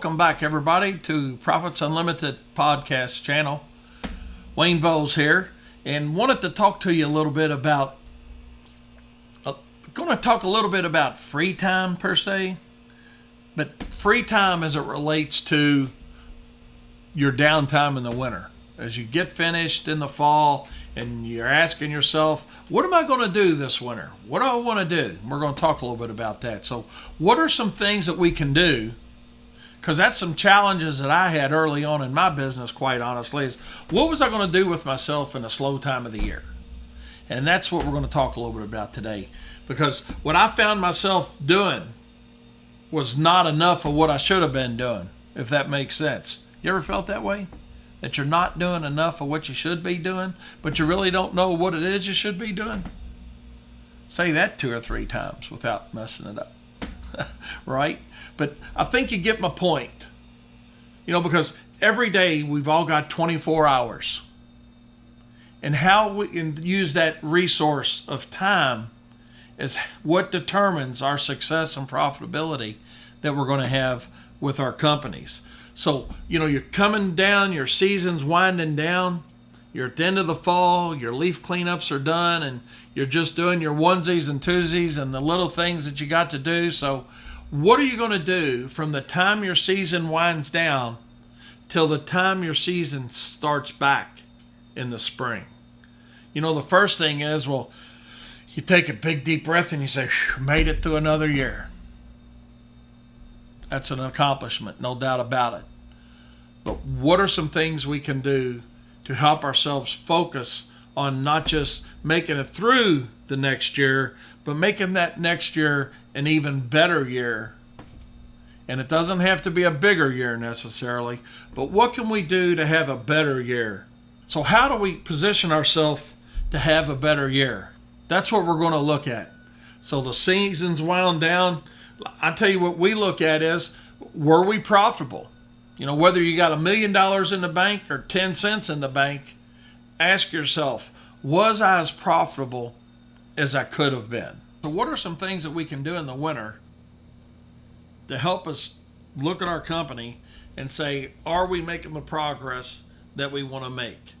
Welcome back, everybody, to Profits Unlimited podcast channel. Wayne Voles here, and wanted to talk to you a little bit about, free time per se, but free time as it relates to your downtime in the winter. As you get finished in the fall and you're asking yourself, what am I going to do this winter? What do I want to do? We're going to talk a little bit about that. So what are some things that we can do? Because that's some challenges that I had early on in my business, quite honestly, is what was I going to do with myself in a slow time of the year? And that's what we're going to talk a little bit about today. Because what I found myself doing was not enough of what I should have been doing, if that makes sense. You ever felt that way? That you're not doing enough of what you should be doing, but you really don't know what it is you should be doing? Say that 2 or 3 times without messing it up. Right? But I think you get my point. Because every day we've all got 24 hours. And how we can use that resource of time is what determines our success and profitability that we're going to have with our companies. So, you're coming down, your season's winding down, you're at the end of the fall, your leaf cleanups are done, and you're just doing your onesies and twosies and the little things that you got to do. So what are you going to do from the time your season winds down till the time your season starts back in the spring? The first thing is, you take a big deep breath and you say, made it through another year. That's an accomplishment, no doubt about it. But what are some things we can do to help ourselves focus on not just making it through the next year, but making that next year an even better year? And it doesn't have to be a bigger year necessarily, but what can we do to have a better year? So how do we position ourselves to have a better year? That's what we're going to look at. So the season's wound down. I tell you what we look at is, were we profitable? Whether you got $1 million in the bank or 10 cents in the bank, ask yourself, was I as profitable as I could have been? So what are some things that we can do in the winter to help us look at our company and say, are we making the progress that we want to make?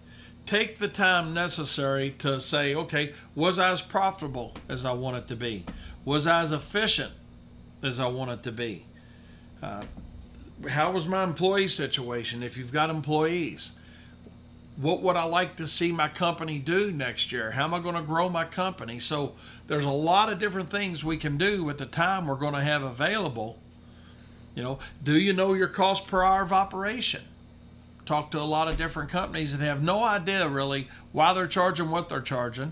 Take the time necessary to say, okay, was I as profitable as I want it to be? Was I as efficient as I want it to be? How was my employee situation? If you've got employees, what would I like to see my company do next year? How am I going to grow my company? So there's a lot of different things we can do with the time we're going to have available. Do you know your cost per hour of operation? Talk to a lot of different companies that have no idea really why they're charging what they're charging.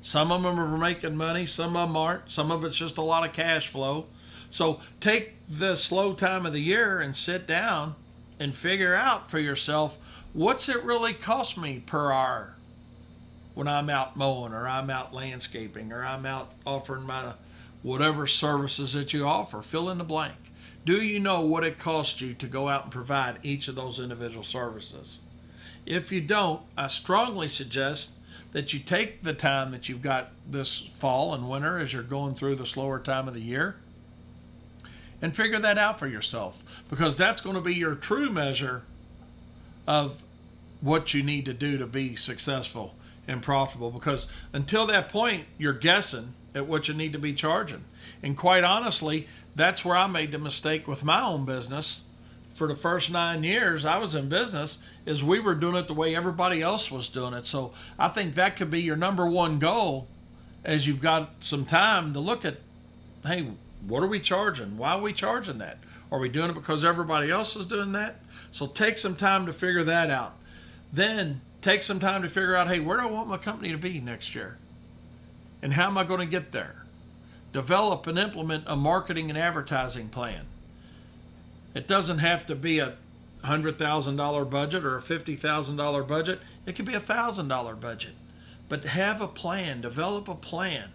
Some of them are making money, some of them aren't. Some of it's just a lot of cash flow. So take the slow time of the year and sit down and figure out for yourself, what's it really cost me per hour when I'm out mowing or I'm out landscaping or I'm out offering my whatever services that you offer? Fill in the blank. Do you know what it costs you to go out and provide each of those individual services? If you don't, I strongly suggest that you take the time that you've got this fall and winter as you're going through the slower time of the year and figure that out for yourself, because that's going to be your true measure of what you need to do to be successful and profitable. Because until that point, you're guessing at what you need to be charging. And quite honestly, that's where I made the mistake with my own business. For the first 9 years I was in business, is we were doing it the way everybody else was doing it. So I think that could be your number one goal as you've got some time to look at, hey, what are we charging? Why are we charging that? Are we doing it because everybody else is doing that? So take some time to figure that out. Then take some time to figure out, hey, where do I want my company to be next year? And how am I going to get there? Develop and implement a marketing and advertising plan. It doesn't have to be a $100,000 budget or a $50,000 budget. It could be a $1,000 budget. But have a plan. Develop a plan.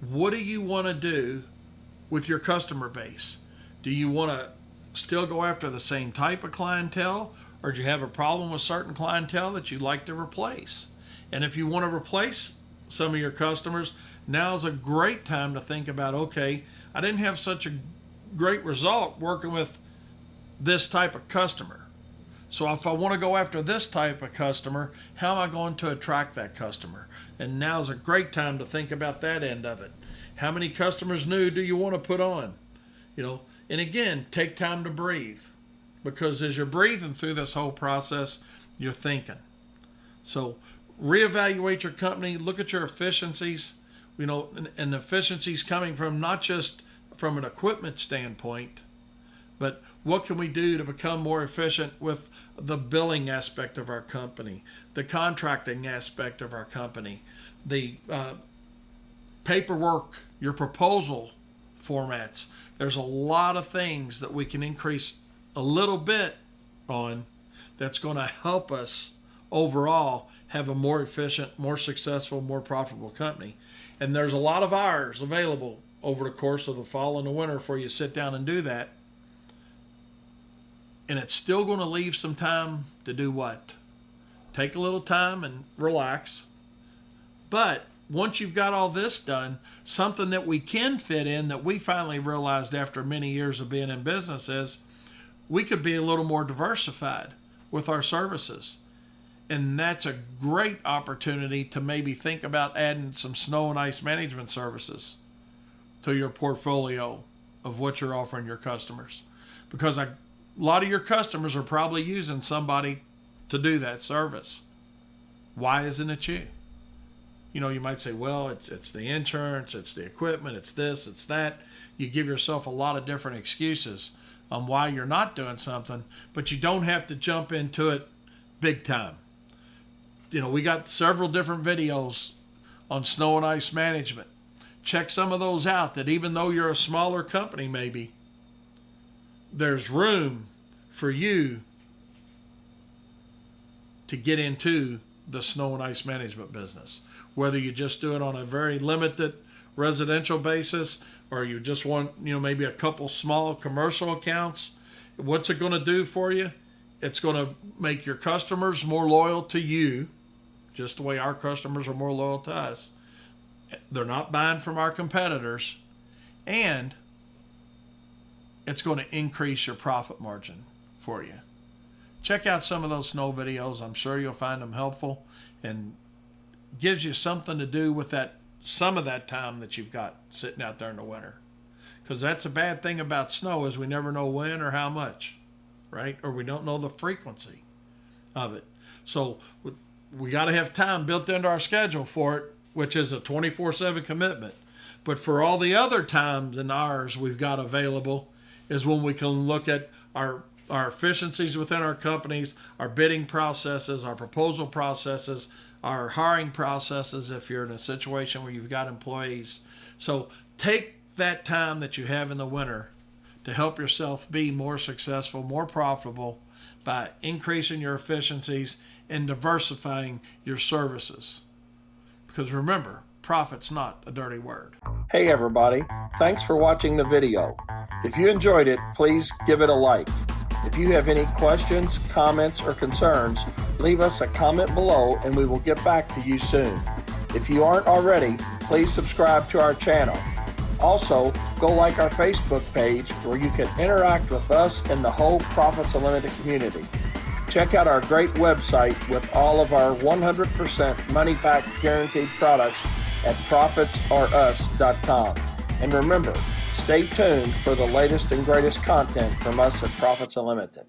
What do you want to do with your customer base? Do you want to still go after the same type of clientele, or do you have a problem with certain clientele that you'd like to replace? And if you want to replace some of your customers, now's a great time to think about, okay, I didn't have such a great result working with this type of customer. So if I want to go after this type of customer, how am I going to attract that customer? And now's a great time to think about that end of it. How many customers new do you want to put on? And again, take time to breathe, because as you're breathing through this whole process, you're thinking. So reevaluate your company, look at your efficiencies, and efficiencies coming from not just from an equipment standpoint, but what can we do to become more efficient with the billing aspect of our company, the contracting aspect of our company, the paperwork, your proposal formats. There's a lot of things that we can increase a little bit on that's going to help us overall have a more efficient, more successful, more profitable company. And there's a lot of hours available over the course of the fall and the winter for you to sit down and do that. And it's still going to leave some time to do what? Take a little time and relax. But once you've got all this done, something that we can fit in that we finally realized after many years of being in business is we could be a little more diversified with our services. And that's a great opportunity to maybe think about adding some snow and ice management services to your portfolio of what you're offering your customers. Because a lot of your customers are probably using somebody to do that service. Why isn't it you? You might say, well, it's the insurance, it's the equipment, it's this, it's that. You give yourself a lot of different excuses on why you're not doing something, but you don't have to jump into it big time. We got several different videos on snow and ice management. Check some of those out, that even though you're a smaller company maybe, there's room for you to get into the snow and ice management business. Whether you just do it on a very limited residential basis, or you just want, maybe a couple small commercial accounts, what's it going to do for you? It's going to make your customers more loyal to you, just the way our customers are more loyal to us. They're not buying from our competitors, and it's going to increase your profit margin for you. Check out some of those snow videos. I'm sure you'll find them helpful, and gives you something to do with some of that time that you've got sitting out there in the winter. Because that's a bad thing about snow, is we never know when or how much, right? Or we don't know the frequency of it. So we got to have time built into our schedule for it, which is a 24/7 commitment. But for all the other times and hours we've got available is when we can look at our efficiencies within our companies, our bidding processes, our proposal processes, our hiring processes if you're in a situation where you've got employees. So take that time that you have in the winter to help yourself be more successful, more profitable by increasing your efficiencies and diversifying your services. Because remember, profit's not a dirty word. Hey everybody, thanks for watching the video. If you enjoyed it, please give it a like. If you have any questions, comments, or concerns, leave us a comment below and we will get back to you soon. If you aren't already, please subscribe to our channel. Also, go like our Facebook page where you can interact with us and the whole Profits Unlimited community. Check out our great website with all of our 100% money-back guaranteed products at profitsorus.com. And remember, stay tuned for the latest and greatest content from us at Profits Unlimited.